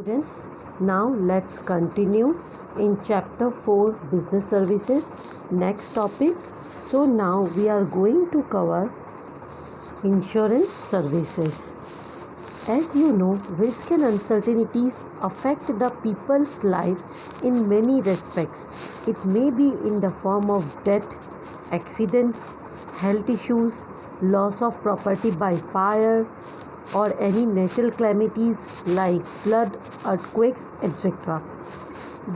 Students, now let's continue in chapter 4 business services. Next topic. So now we are going to cover insurance services. As you know, risk and uncertainties affect the people's life in many respects. It may be in the form of death, accidents, health issues, loss of property by fire, or any natural calamities like flood, earthquakes, etc.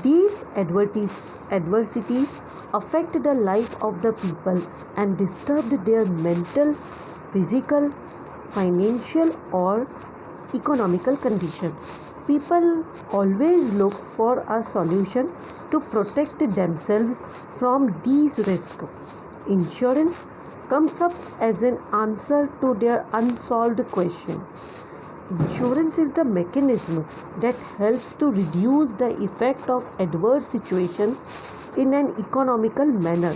These adversities affect the life of the people and disturb their mental, physical, financial, or economical condition. People always look for a solution to protect themselves from these risks. Insurance comes up as an answer to their unsolved question. Insurance is the mechanism that helps to reduce the effect of adverse situations in an economical manner.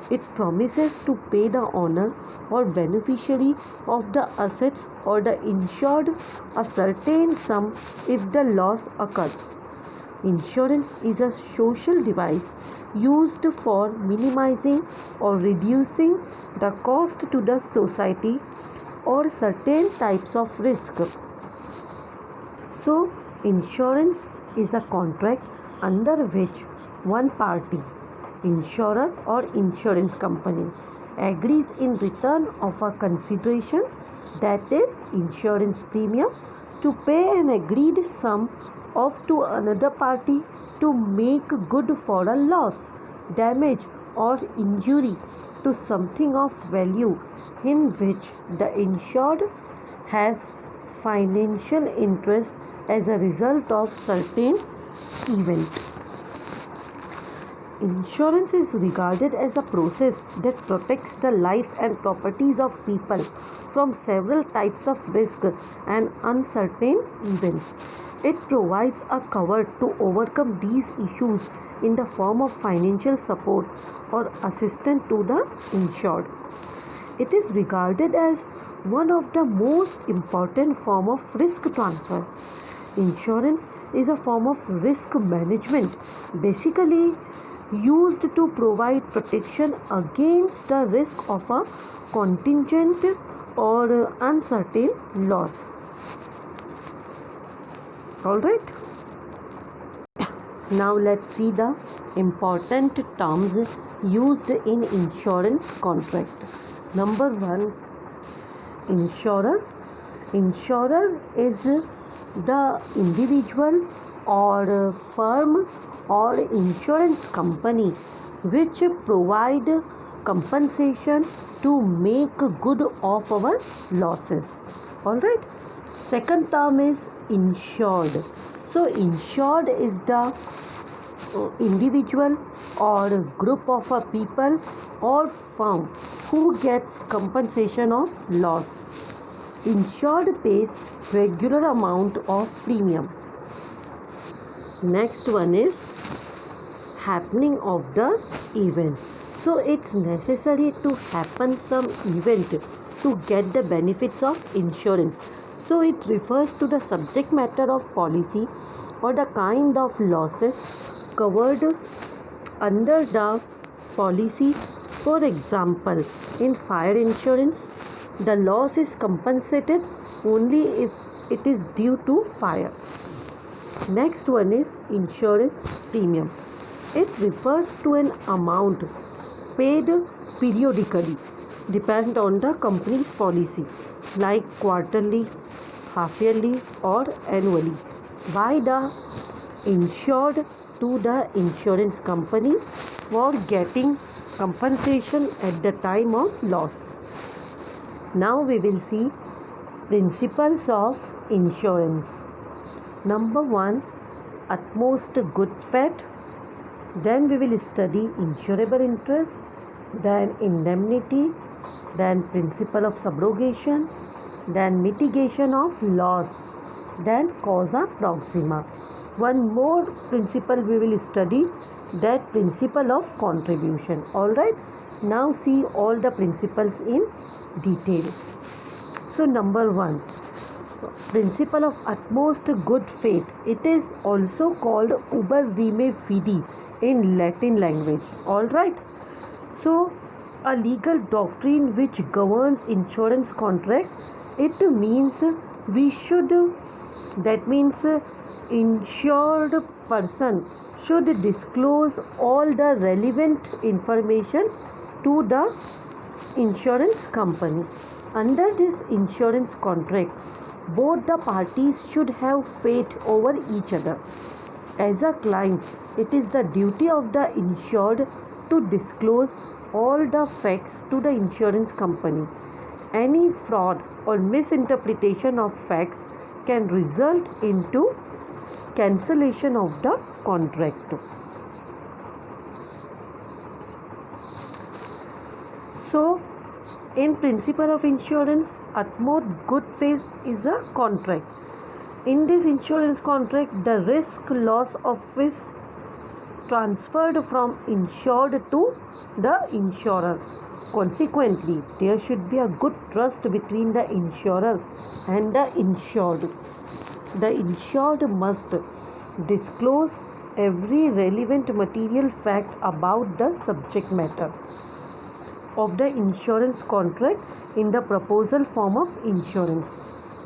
It promises to pay the owner or beneficiary of the assets or the insured a certain sum if the loss occurs. Insurance is a social device used for minimizing or reducing the cost to the society or certain types of risk. So, insurance is a contract under which one party, insurer or insurance company, agrees in return of a consideration, that is insurance premium, to pay an agreed sum of to another party to make good for a loss, damage or injury to something of value in which the insured has financial interest as a result of certain event. Insurance is regarded as a process that protects the life and properties of people from several types of risk and uncertain events. It provides a cover to overcome these issues in the form of financial support or assistance to the insured. It is regarded as one of the most important form of risk transfer. Insurance is a form of risk management, basically used to provide protection against the risk of a contingent or uncertain loss. Alright, now let's see the important terms used in insurance contract. Number 1, insurer. Insurer is the individual or firm or insurance company which provide compensation to make good of our losses. Alright. Second term is insured. So insured is the individual or group of people or firm who gets compensation of loss. Insured pays regular amount of premium. Next one is happening of the event. So it's necessary to happen some event to get the benefits of insurance. So it refers to the subject matter of policy or the kind of losses covered under the policy. For example, in fire insurance, the loss is compensated only if it is due to fire. Next one is insurance premium. It refers to an amount paid periodically, depend on the company's policy, like quarterly, half-yearly or annually, by the insured to the insurance company for getting compensation at the time of loss. Now we will see principles of insurance. Number 1, utmost good faith. Then we will study insurable interest, then indemnity, then principle of subrogation, then mitigation of loss, then causa proxima. One more principle we will study, that principle of contribution. Alright, now see all the principles in detail. So number 1, principle of utmost good faith. It is also called uber rime fide in Latin language. All right. So, a legal doctrine which governs insurance contract. It means we should. That means insured person should disclose all the relevant information to the insurance company. Under this insurance contract, both the parties should have faith over each other. As a client, it is the duty of the insured to disclose all the facts to the insurance company. Any fraud or misinterpretation of facts can result into cancellation of the contract. So, in principle of insurance, utmost good faith is a contract. In this insurance contract, the risk loss of is transferred from insured to the insurer. Consequently, there should be a good trust between the insurer and the insured. The insured must disclose every relevant material fact about the subject matter of the insurance contract in the proposal form of insurance.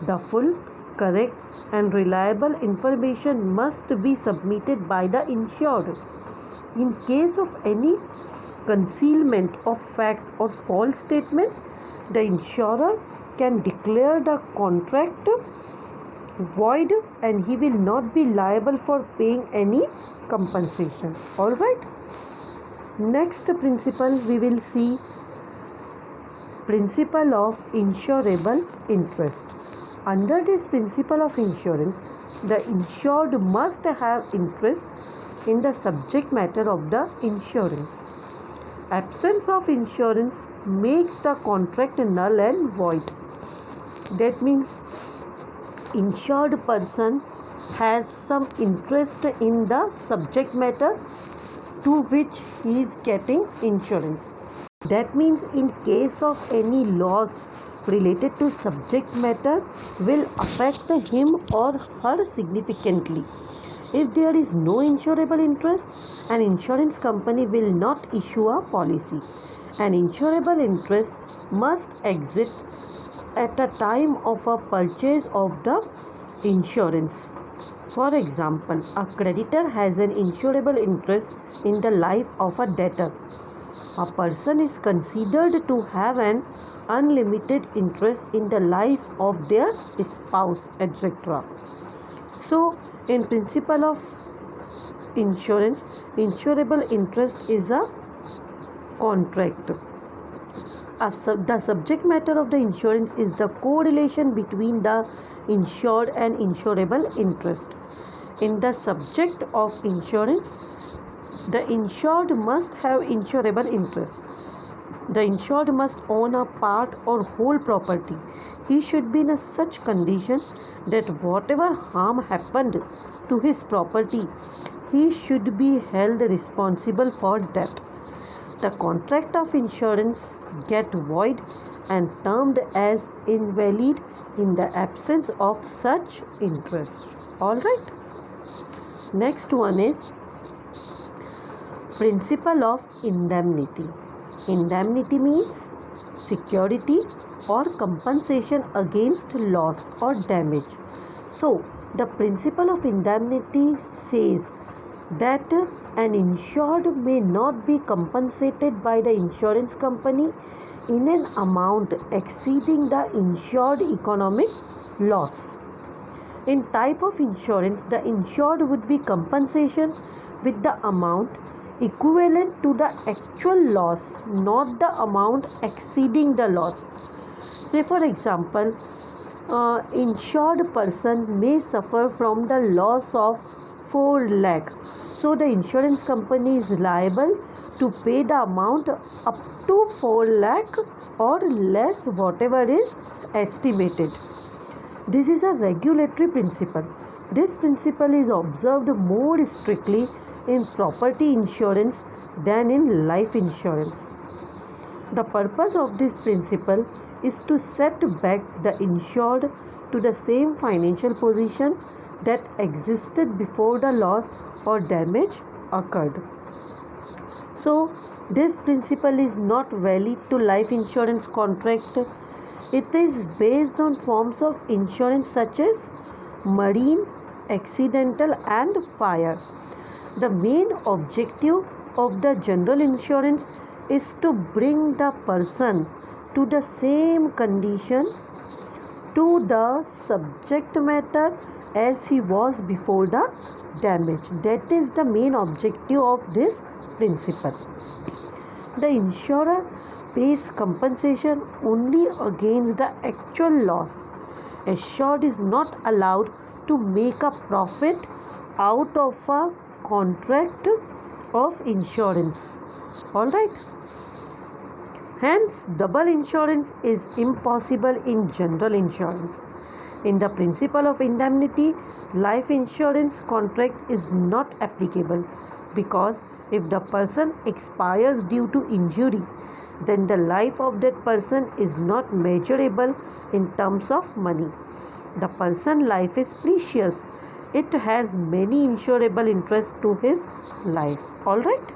The full, correct, and reliable information must be submitted by the insured. In case of any concealment of fact or false statement, the insurer can declare the contract void and he will not be liable for paying any compensation. All right. Next principle we will see principle of insurable interest. Under this principle of insurance, the insured must have interest in the subject matter of the insurance. Absence of insurance makes the contract null and void. That means insured person has some interest in the subject matter to which he is getting insurance. That means in case of any loss related to subject matter will affect him or her significantly. If there is no insurable interest, an insurance company will not issue a policy. An insurable interest must exist at a time of a purchase of the insurance. For example, a creditor has an insurable interest in the life of a debtor. A person is considered to have an unlimited interest in the life of their spouse, etc. So, in principle of insurance, insurable interest is a contract. The subject matter of the insurance is the correlation between the insured and insurable interest. In the subject of insurance, the insured must have insurable interest. The insured must own a part or whole property. He should be in such condition that whatever harm happened to his property, he should be held responsible for that. The contract of insurance get void and termed as invalid in the absence of such interest. All right. Next one is principle of indemnity. Indemnity means security or compensation against loss or damage. So, the principle of indemnity says that an insured may not be compensated by the insurance company in an amount exceeding the insured economic loss. In type of insurance, the insured would be compensation with the amount equivalent to the actual loss, not the amount exceeding the loss. Say for example, insured person may suffer from the loss of 4 lakh. So the insurance company is liable to pay the amount up to 4 lakh or less, whatever is estimated. This is a regulatory principle. This principle is observed more strictly in property insurance than in life insurance. The purpose of this principle is to set back the insured to the same financial position that existed before the loss or damage occurred. So, this principle is not valid to life insurance contract. It is based on forms of insurance such as marine, accidental, and fire. The main objective of the general insurance is to bring the person to the same condition to the subject matter as he was before the damage. That is the main objective of this principle. The insurer pays compensation only against the actual loss. Assured is not allowed to make a profit out of a contract of insurance. Alright. Hence, double insurance is impossible in general insurance. In the principle of indemnity, life insurance contract is not applicable because if the person expires due to injury, then the life of that person is not measurable in terms of money. The person's life is precious. It has many insurable interests to his life. Alright?